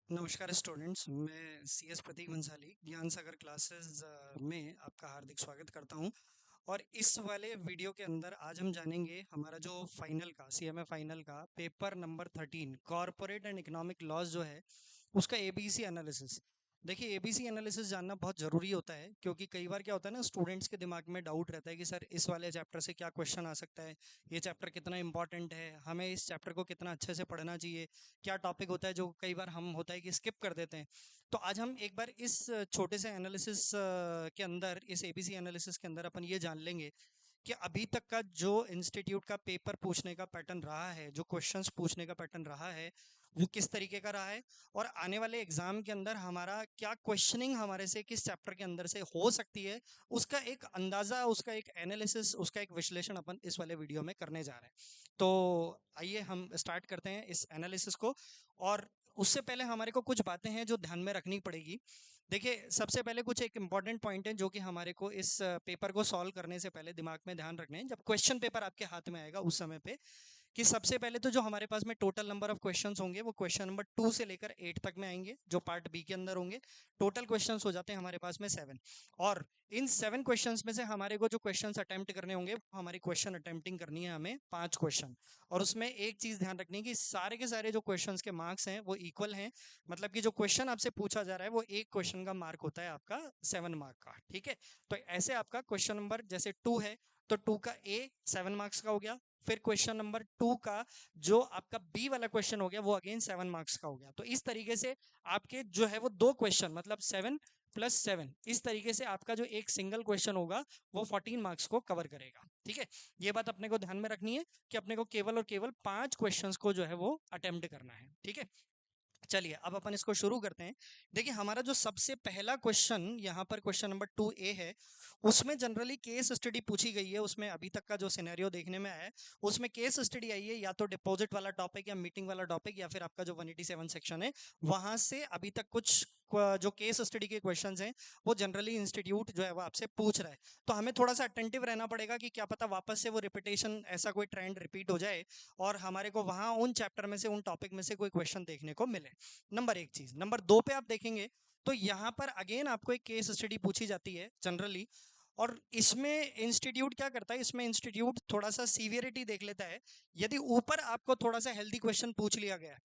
नमस्कार स्टूडेंट्स, मैं सीएस प्रतीक बंसाली ज्ञान सागर क्लासेस में आपका हार्दिक स्वागत करता हूं। और इस वाले वीडियो के अंदर आज हम जानेंगे हमारा जो फाइनल का सीएमए फाइनल का paper number 13 corporate and economic laws जो है उसका एबीसी एनालिसिस। देखिए, एबीसी एनालिसिस जानना बहुत ज़रूरी होता है क्योंकि कई बार क्या होता है ना, स्टूडेंट्स के दिमाग में डाउट रहता है कि सर इस वाले चैप्टर से क्या क्वेश्चन आ सकता है, ये चैप्टर कितना इंपॉर्टेंट है, हमें इस चैप्टर को कितना अच्छे से पढ़ना चाहिए, क्या टॉपिक होता है जो कई बार हम होता है कि स्किप कर देते हैं। तो आज हम एक बार इस छोटे से एनालिसिस के अंदर, इस एबीसी एनालिसिस के अंदर अपन ये जान लेंगे कि अभी तक का जो इंस्टीट्यूट का पेपर पूछने का पैटर्न रहा है, जो क्वेश्चंस पूछने का पैटर्न रहा है, वो किस तरीके का रहा है, और आने वाले एग्जाम के अंदर हमारा क्या क्वेश्चनिंग हमारे से किस चैप्टर के अंदर से हो सकती है, उसका एक अंदाजा, उसका एक एनालिसिस, उसका एक विश्लेषण अपन इस वाले वीडियो में करने जा रहे हैं। तो आइए हम स्टार्ट करते हैं इस एनालिसिस को। और उससे पहले हमारे को कुछ बातें हैं जो ध्यान में रखनी पड़ेगी। देखिए, सबसे पहले कुछ एक इंपॉर्टेंट पॉइंट है जो कि हमारे को इस पेपर को सॉल्व करने से पहले दिमाग में ध्यान रखने हैं जब क्वेश्चन पेपर आपके हाथ में आएगा उस समय पे, कि सबसे पहले तो जो हमारे पास में टोटल नंबर ऑफ क्वेश्चंस होंगे वो क्वेश्चन नंबर 2 से लेकर 8 तक में आएंगे, जो पार्ट बी के अंदर होंगे। टोटल क्वेश्चंस हो जाते हैं हमारे पास में 7। और इन 7 क्वेश्चंस में से हमारे को जो क्वेश्चंस अटेम्प्ट करने होंगे, हमारी क्वेश्चन अटेम्प्टिंग करनी है हमें 5 क्वेश्चन। और उसमें एक चीज ध्यान रखनी है कि सारे के सारे जो क्वेश्चंस के मार्क्स हैं वो इक्वल हैं। मतलब कि जो क्वेश्चन आपसे पूछा जा रहा है वो एक क्वेश्चन का मार्क होता है आपका 7 मार्क का। ठीक है, तो ऐसे आपका क्वेश्चन नंबर जैसे 2 है तो 2 का ए 7 मार्क्स का हो गया। फिर क्वेश्चन नंबर 2 का जो आपका बी वाला क्वेश्चन हो गया वो अगेन 7 मार्क्स का हो गया। तो इस तरीके से आपके जो है वो दो क्वेश्चन, मतलब 7 + 7, इस तरीके से आपका जो एक सिंगल क्वेश्चन होगा वो 14 मार्क्स को कवर करेगा। ठीक है, ये बात अपने को ध्यान में रखनी है कि अपने को केवल और केवल 5 क्वेश्चंस को जो है वो अटेम्प्ट करना है। ठीक है, चलिए अब अपन इसको शुरू करते हैं। देखिए, हमारा जो सबसे पहला क्वेश्चन यहाँ पर क्वेश्चन नंबर 2A है, उसमें जनरली केस स्टडी पूछी गई है। उसमें अभी तक का जो सिनेरियो देखने में आया है उसमें केस स्टडी आई है, या तो डिपॉजिट वाला टॉपिक या मीटिंग वाला टॉपिक, या फिर आपका जो 187 सेक्शन है वहां से अभी तक कुछ जो केस स्टडी के क्वेश्चंस हैं वो जनरली इंस्टीट्यूट जो है वो आपसे पूछ रहा है। तो हमें थोड़ा सा अटेंटिव रहना पड़ेगा कि क्या पता वापस से वो रिपीटेशन, ऐसा कोई ट्रेंड रिपीट हो जाए और हमारे को वहां उन चैप्टर में से, उन टॉपिक में से कोई क्वेश्चन देखने को मिले। नंबर एक चीज। नंबर दो पे आप देखेंगे तो यहाँ पर अगेन आपको एक केस स्टडी पूछी जाती है जनरली। और इसमें इंस्टीट्यूट क्या करता है, इसमें इंस्टीट्यूट थोड़ा सा सीवियरिटी देख लेता है। यदि ऊपर आपको थोड़ा सा हेल्दी क्वेश्चन पूछ लिया गया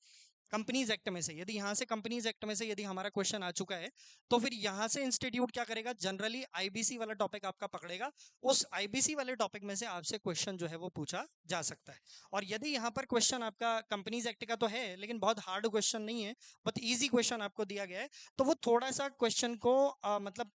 कंपनीज एक्ट में से, यदि यहाँ से कंपनीज एक्ट में से यदि हमारा क्वेश्चन आ चुका है, तो फिर यहाँ से इंस्टीट्यूट क्या करेगा, जनरली आईबीसी वाला टॉपिक आपका पकड़ेगा। उस आईबीसी वाले टॉपिक में से आपसे क्वेश्चन जो है वो पूछा जा सकता है। और यदि यहाँ पर क्वेश्चन आपका कंपनीज एक्ट का तो है लेकिन बहुत हार्ड क्वेश्चन नहीं है, बहुत ईजी क्वेश्चन आपको दिया गया है, तो वो थोड़ा सा क्वेश्चन को मतलब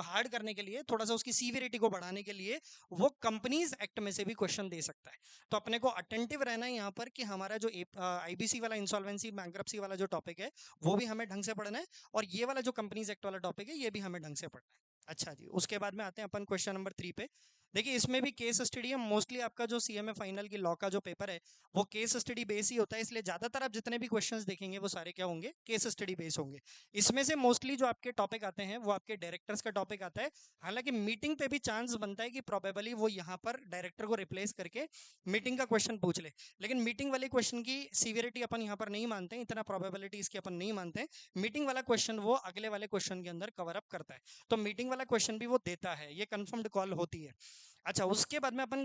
हार्ड करने के लिए, थोड़ा सा उसकी सीवियरिटी को बढ़ाने के लिए वो कंपनीज एक्ट में से भी क्वेश्चन दे सकता है। तो अपने को अटेंटिव रहना है यहाँ पर कि हमारा जो आईबीसी वाला, इंसॉल्वेंसी बैंक्रप्सी वाला जो टॉपिक है वो भी हमें ढंग से पढ़ना है, और ये वाला जो कंपनीज एक्ट वाला टॉपिक है ये भी हमें ढंग से पढ़ना है। अच्छा जी, उसके बाद में आते हैं अपन क्वेश्चन नंबर 3 पे। देखिए, इसमें भी केस स्टडी है। मोस्टली आपका जो सीएमए फाइनल की लॉ का जो पेपर है वो केस स्टडी बेस ही होता है, इसलिए ज्यादातर आप जितने भी क्वेश्चंस देखेंगे वो सारे क्या होंगे, केस स्टडी बेस होंगे। इसमें से मोस्टली जो आपके टॉपिक आते हैं वो आपके डायरेक्टर्स का टॉपिक आता है। हालांकि मीटिंग पे भी चांस बनता है कि प्रोबेबली वो यहाँ पर डायरेक्टर को रिप्लेस करके मीटिंग का क्वेश्चन पूछ ले, लेकिन मीटिंग वाले क्वेश्चन की सीवियरिटी अपन यहाँ पर नहीं मानते हैं, इतना प्रोबेबिलिटी इसकी अपन नहीं मानते हैं। मीटिंग वाला क्वेश्चन वो अगले वाले क्वेश्चन के अंदर कवर अप करता है, तो मीटिंग वाला क्वेश्चन भी वो देता है, ये कंफर्म्ड कॉल होती है। अच्छा, उसके बाद में अपन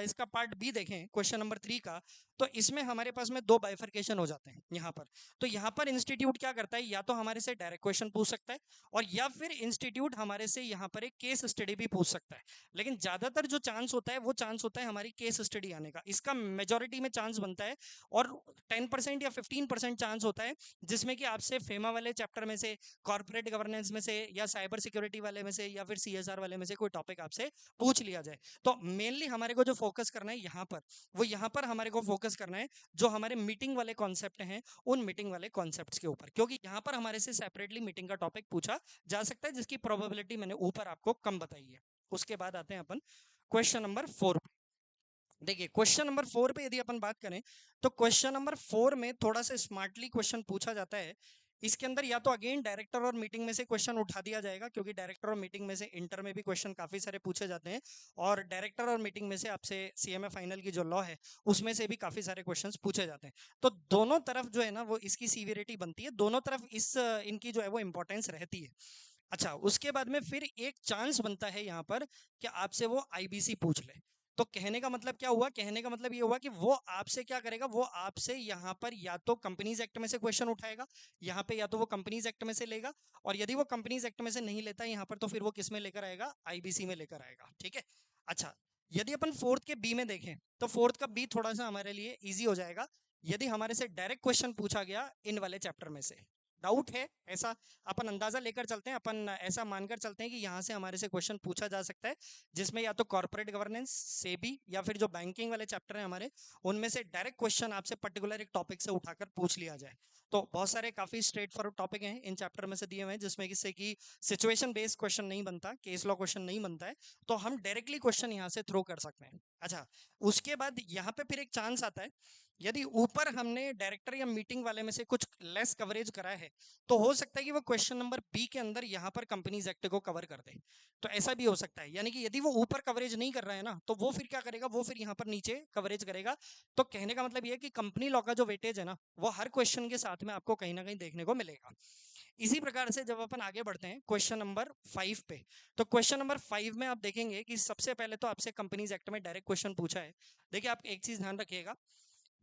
इसका पार्ट बी देखें क्वेश्चन नंबर 3 का, तो इसमें हमारे पास में दो बाइफर्केशन हो जाते हैं यहाँ पर। तो यहाँ पर इंस्टीट्यूट क्या करता है, या तो हमारे से डायरेक्ट क्वेश्चन पूछ सकता है, और या फिर इंस्टीट्यूट हमारे से यहाँ पर एक केस स्टडी भी पूछ सकता है। लेकिन ज्यादातर जो चांस होता है वो चांस होता है हमारी केस स्टडी आने का, इसका मेजोरिटी में चांस बनता है। और 10% या 15% चांस होता है जिसमें कि आपसे फेमा वाले चैप्टर में से, कॉर्पोरेट गवर्नेंस में से, या साइबर सिक्योरिटी वाले में से, या फिर सीएसआर वाले में से कोई टॉपिक आपसे पूछ लिया जाए। तो मेनली हमारे को जो फोकस करना है यहाँ पर, वो यहाँ पर हमारे को फोकस करना है जो हमारे मीटिंग वाले कॉन्सेप्ट हैं उन मीटिंग वाले कॉन्सेप्ट्स के ऊपर, क्योंकि यहाँ पर हमारे से सेपरेटली मीटिंग का टॉपिक पूछा जा सकता है जिसकी प्रोबेबिलिटी मैंने ऊपर आपको कम बताई है। उसके बाद आते हैं अपन क्वेश्चन नंबर 4 पे। देखिए, क्वेश्चन नंबर 4 पे यदि अपन बात करें तो क्वेश्चन नंबर 4 में थोड़ा सा स्मार्टली क्वेश्चन पूछा जाता है इसके अंदर या तो अगेन डायरेक्टर और मीटिंग में से क्वेश्चन उठा दिया जाएगा, क्योंकि डायरेक्टर और मीटिंग में से इंटर में भी क्वेश्चन काफी सारे पूछे जाते हैं, और डायरेक्टर और मीटिंग में से आपसे सीएमए फाइनल की जो लॉ है उसमें से भी काफी सारे क्वेश्चंस पूछे जाते हैं। तो दोनों तरफ जो है ना वो इसकी सीवियरिटी बनती है, दोनों तरफ इस इनकी जो है वो इंपॉर्टेंस रहती है। अच्छा, उसके बाद में फिर एक चांस बनता है यहाँ पर कि आपसे वो आईबीसी पूछ ले। तो कहने का मतलब क्या हुआ, कहने का मतलब ये हुआ कि वो आपसे क्या करेगा, वो आपसे यहाँ पर या तो कंपनीज एक्ट में से क्वेश्चन उठाएगा, यहाँ पे या तो वो कंपनीज एक्ट में से लेगा, और यदि वो कंपनीज एक्ट में से नहीं लेता है यहाँ पर, तो फिर वो किस में लेकर आएगा, आईबीसी में लेकर आएगा। ठीक है। अच्छा, यदि अपन फोर्थ के बी में देखें तो फोर्थ का बी थोड़ा सा हमारे लिए ईजी हो जाएगा। यदि हमारे से डायरेक्ट क्वेश्चन पूछा गया इन वाले चैप्टर में से, डाउट है ऐसा, अपन अंदाजा लेकर चलते हैं, अपन ऐसा मानकर चलते हैं कि यहाँ से हमारे से क्वेश्चन पूछा जा सकता है, जिसमें या तो कॉर्पोरेट गवर्नेंस, सेबी, या फिर जो बैंकिंग वाले चैप्टर हैं हमारे, उनमें से डायरेक्ट क्वेश्चन आपसे पर्टिकुलर एक टॉपिक से उठाकर पूछ लिया जाए। तो बहुत सारे काफी स्ट्रेट फॉरवर्ड टॉपिक हैं इन चैप्टर में से दिए हुए हैं, जिसमें किससे कि सिचुएशन बेस्ड क्वेश्चन नहीं बनता, केस लॉ क्वेश्चन नहीं बनता है, तो हम डायरेक्टली क्वेश्चन यहाँ से थ्रो कर सकते हैं। अच्छा, उसके बाद यहाँ पे फिर एक चांस आता है, यदि ऊपर हमने डायरेक्टर या मीटिंग वाले में से कुछ लेस कवरेज करा है, तो हो सकता है कि वो क्वेश्चन नंबर बी के अंदर यहाँ पर कंपनीज एक्ट को कवर कर दे। तो ऐसा भी हो सकता है, यानी कि यदि वो ऊपर कवरेज नहीं कर रहा है ना, तो वो फिर क्या करेगा, वो फिर यहाँ पर नीचे कवरेज करेगा। तो कहने का मतलब ये है कि कंपनी लॉ का जो वेटेज है ना, वो हर क्वेश्चन के साथ में आपको कहीं ना कहीं देखने को मिलेगा। इसी प्रकार से जब अपन आगे बढ़ते हैं क्वेश्चन नंबर 5 पे, तो क्वेश्चन नंबर 5 में आप देखेंगे कि सबसे पहले तो आपसे कंपनीज एक्ट में डायरेक्ट क्वेश्चन पूछा है। देखिए, आप एक चीज ध्यान रखिएगा,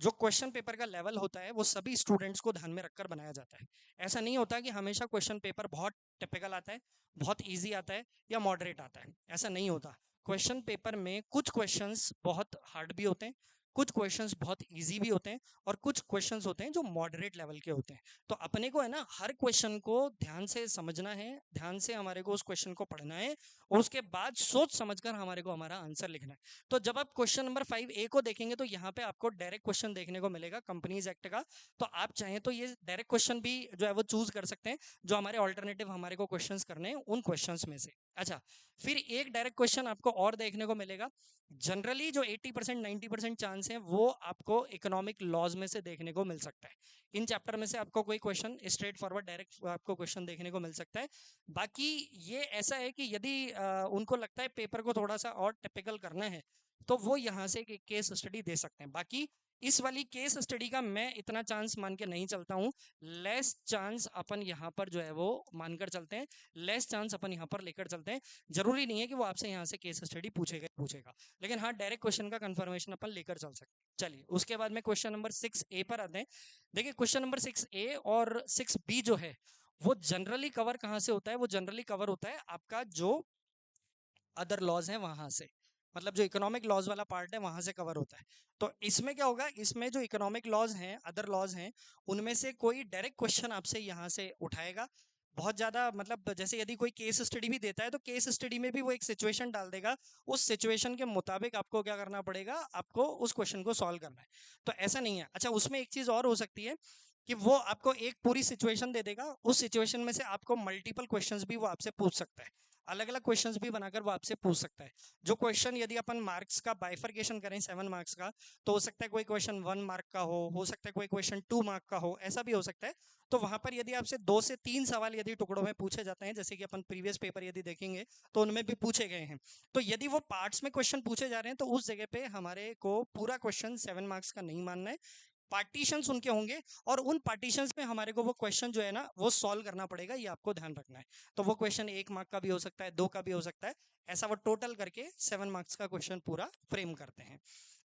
जो क्वेश्चन पेपर का लेवल होता है वो सभी स्टूडेंट्स को ध्यान में रखकर बनाया जाता है। ऐसा नहीं होता कि हमेशा क्वेश्चन पेपर बहुत टिपिकल आता है, बहुत इजी आता है, या मॉडरेट आता है, ऐसा नहीं होता। क्वेश्चन पेपर में कुछ क्वेश्चंस बहुत हार्ड भी होते हैं, कुछ क्वेश्चंस बहुत इजी भी होते हैं, और कुछ क्वेश्चंस होते हैं जो मॉडरेट लेवल के होते हैं। तो अपने को है ना हर क्वेश्चन को ध्यान से समझना है, ध्यान से हमारे को उस क्वेश्चन को पढ़ना है, और उसके बाद सोच समझकर हमारे को हमारा आंसर लिखना है। तो जब आप क्वेश्चन नंबर 5A को देखेंगे तो यहाँ पे आपको डायरेक्ट क्वेश्चन देखने को मिलेगा कंपनीज एक्ट का। तो आप चाहें तो ये डायरेक्ट क्वेश्चन भी जो है वो चूज कर सकते हैं, जो हमारे ऑल्टरनेटिव हमारे को क्वेश्चंस करने हैं उन क्वेश्चंस में से। अच्छा, फिर एक डायरेक्ट क्वेश्चन आपको और देखने को मिलेगा। जनरली जो 80% 90% चांस है वो आपको इकोनॉमिक लॉज में से देखने को मिल सकता है। इन चैप्टर में से आपको कोई क्वेश्चन स्ट्रेट फॉरवर्ड डायरेक्ट आपको क्वेश्चन देखने को मिल सकता है। बाकी ये ऐसा है कि यदि उनको लगता है पेपर को थोड़ा सा और टिपिकल करना है, तो वो यहाँ से एक केस स्टडी दे सकते हैं। बाकी इस वाली केस स्टडी का मैं इतना चांस मान के नहीं चलता हूँ, लेस चांस अपन यहाँ पर जो है वो मानकर चलते हैं, लेस चांस अपन यहाँ पर लेकर चलते हैं। जरूरी नहीं है कि वो आपसे यहाँ से केस स्टडी पूछेगा, लेकिन हाँ डायरेक्ट क्वेश्चन का कंफर्मेशन अपन लेकर चल सकते हैं। चलिए, उसके बाद में क्वेश्चन नंबर 6A पर आते हैं। देखिए, क्वेश्चन नंबर 6A और 6B जो है वो जनरली कवर कहाँ से होता है, वो जनरली कवर होता है आपका जो अदर लॉज है वहां से, मतलब जो इकोनॉमिक लॉज वाला पार्ट है वहां से कवर होता है। तो इसमें क्या होगा, इसमें जो इकोनॉमिक लॉज हैं, अदर लॉज हैं, उनमें से कोई डायरेक्ट क्वेश्चन आपसे यहाँ से उठाएगा। बहुत ज्यादा, मतलब जैसे यदि कोई केस स्टडी भी देता है तो केस स्टडी में भी वो एक सिचुएशन डाल देगा, उस सिचुएशन के मुताबिक आपको क्या करना पड़ेगा, आपको उस क्वेश्चन को सॉल्व करना है। तो ऐसा नहीं है। अच्छा, उसमें एक चीज और हो सकती है कि वो आपको एक पूरी सिचुएशन दे देगा, उस सिचुएशन में से आपको मल्टीपल क्वेश्चंस भी वो आपसे पूछ सकता है, अलग अलग क्वेश्चंस भी बनाकर वो आपसे पूछ सकता है। जो क्वेश्चन यदि अपन मार्क्स का बाइफर्केशन करें 7 मार्क्स का, तो हो सकता है कोई क्वेश्चन 1 मार्क का हो सकता है कोई क्वेश्चन 2 मार्क का हो, ऐसा भी हो सकता है। तो वहां पर यदि आपसे 2 से 3 सवाल यदि टुकड़ों में पूछे जाते हैं, जैसे कि अपन प्रीवियस पेपर यदि देखेंगे तो उनमें भी पूछे गए हैं, तो यदि वो पार्ट्स में क्वेश्चन पूछे जा रहे हैं तो उस जगह पे हमारे को पूरा क्वेश्चन 7 मार्क्स का नहीं मानना है, पार्टीशंस उनके होंगे, और उन पार्टीशंस में हमारे को वो क्वेश्चन जो है ना वो सॉल्व करना पड़ेगा, ये आपको ध्यान रखना है। तो वो क्वेश्चन 1 मार्क का भी हो सकता है, 2 का भी हो सकता है, ऐसा वो टोटल करके 7 मार्क्स का क्वेश्चन पूरा फ्रेम करते हैं।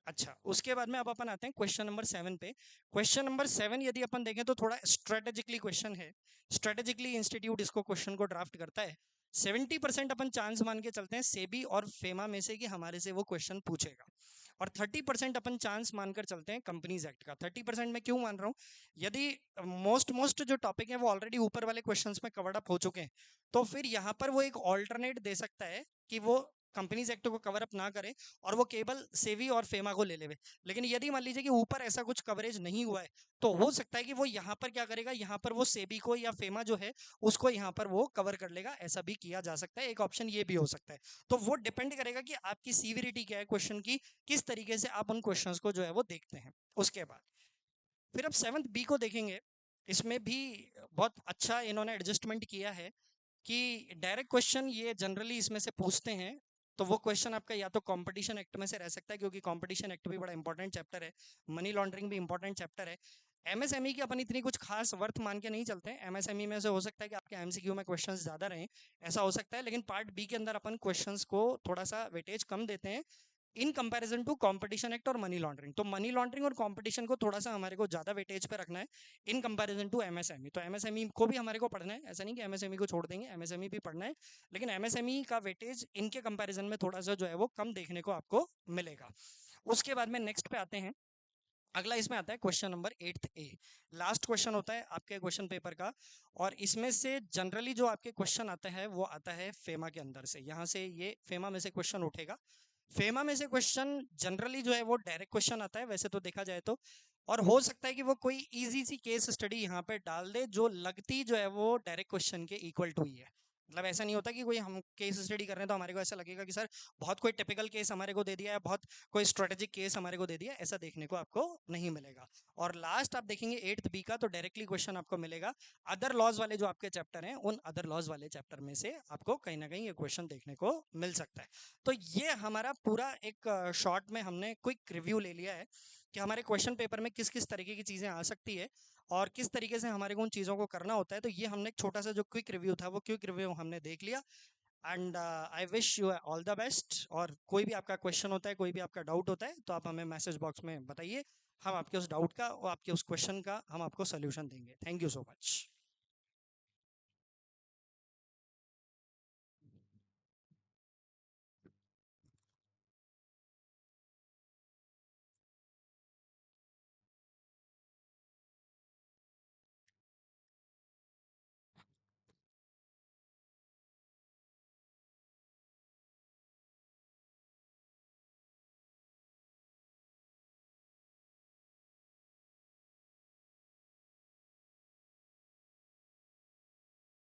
अच्छा, उसके बाद में अब अपन आते हैं क्वेश्चन नंबर 7 पे। क्वेश्चन नंबर 7 यदि अपन देखें तो थोड़ा स्ट्रेटेजिकली क्वेश्चन है, स्ट्रेटेजिकली इंस्टीट्यूट इसको क्वेश्चन को ड्राफ्ट करता है। 70% अपन चांस मान के चलते हैं सेबी और फेमा में से कि हमारे से वो क्वेश्चन पूछेगा, और 30% अपन चांस मानकर चलते हैं कंपनीज एक्ट का। 30% में क्यों मान रहा हूँ, यदि मोस्ट जो टॉपिक है वो ऑलरेडी ऊपर वाले क्वेश्चंस में कवर्ड अप हो चुके हैं, तो फिर यहाँ पर वो एक ऑल्टरनेट दे सकता है कि वो कंपनीज एक्ट को कवर अप ना करे और वो केवल सेवी और फेमा को ले लेवे। लेकिन यदि मान लीजिए कि ऊपर ऐसा कुछ कवरेज नहीं हुआ है, तो हो सकता है कि वो यहाँ पर क्या करेगा, यहाँ पर वो सेबी को या फेमा जो है उसको यहाँ पर वो कवर कर लेगा, ऐसा भी किया जा सकता है, एक ऑप्शन ये भी हो सकता है। तो वो डिपेंड करेगा कि आपकी सीवियरिटी क्या है क्वेश्चन की, किस तरीके से आप उन क्वेश्चंस को जो है वो देखते हैं। उसके बाद फिर अब 7th बी को देखेंगे। इसमें भी बहुत अच्छा इन्होंने एडजस्टमेंट किया है कि डायरेक्ट क्वेश्चन ये जनरली इसमें से पूछते हैं, तो वो क्वेश्चन आपका या तो कंपटीशन एक्ट में से रह सकता है, क्योंकि कंपटीशन एक्ट भी बड़ा इंपॉर्टेंट चैप्टर है, मनी लॉन्ड्रिंग भी इंपॉर्टेंट चैप्टर है। एमएसएमई की अपन इतनी कुछ खास वर्थ मान के नहीं चलते हैं, एमएसएमई में से हो सकता है कि आपके एमसीक्यू में क्वेश्चंस ज्यादा रहें, ऐसा हो सकता है, लेकिन पार्ट बी के अंदर अपन क्वेश्चंस को थोड़ा सा वेटेज कम देते हैं in comparison to competition act और मनी लॉन्ड्रिंग। तो मनी लॉन्ड्रिंग और कंपटीशन को थोड़ा सा हमारे को ज्यादा वेटेज पे रखना है इन कंपैरिजन टू एमएसएमई। तो एमएसएमई को भी हमारे को पढ़ना है, ऐसा नहीं कि एमएसएमई को छोड़ देंगे, एमएसएमई भी पढ़ना है, लेकिन एमएसएमई का वेटेज इनके कंपैरिजन में थोड़ा सा जो है वो कम देखने को आपको मिलेगा। उसके बाद में नेक्स्ट पे आते हैं। अगला इसमें आता है क्वेश्चन नंबर 8 ए, लास्ट क्वेश्चन होता है आपके क्वेश्चन पेपर का, और इसमें से जनरली जो आपके क्वेश्चन आता है वो आता है फेमा के अंदर से, यहाँ से ये फेमा में से क्वेश्चन उठेगा। फेमा में से क्वेश्चन जनरली जो है वो डायरेक्ट क्वेश्चन आता है वैसे तो देखा जाए तो, और हो सकता है कि वो कोई इजी सी केस स्टडी यहाँ पे डाल दे जो लगती जो है वो डायरेक्ट क्वेश्चन के इक्वल टू ही है। मतलब ऐसा नहीं होता कि कोई हम केस स्टडी कर रहे हैं तो हमारे को ऐसा लगेगा कि सर बहुत कोई टिपिकल केस हमारे को दे दिया है, बहुत कोई स्ट्रेटेजिक केस हमारे को दे दिया, ऐसा देखने को आपको नहीं मिलेगा। और लास्ट आप देखेंगे 8th बी का, तो डायरेक्टली क्वेश्चन आपको मिलेगा अदर लॉज वाले जो आपके चैप्टर हैं, उन अदर लॉज वाले चैप्टर में से आपको कहीं ना कहीं ये क्वेश्चन देखने को मिल सकता है। तो ये हमारा पूरा एक शॉर्ट में हमने क्विक रिव्यू ले लिया है कि हमारे क्वेश्चन पेपर में किस किस तरीके की चीज़ें आ सकती है और किस तरीके से हमारे को उन चीज़ों को करना होता है। तो ये हमने एक छोटा सा जो क्विक रिव्यू था वो क्विक रिव्यू हमने देख लिया। And I wish you all the best. और कोई भी आपका क्वेश्चन होता है, कोई भी आपका डाउट होता है, तो आप हमें मैसेज बॉक्स में बताइए, हम आपके उस डाउट का और आपके उस क्वेश्चन का हम आपको सोल्यूशन देंगे। Thank you so much.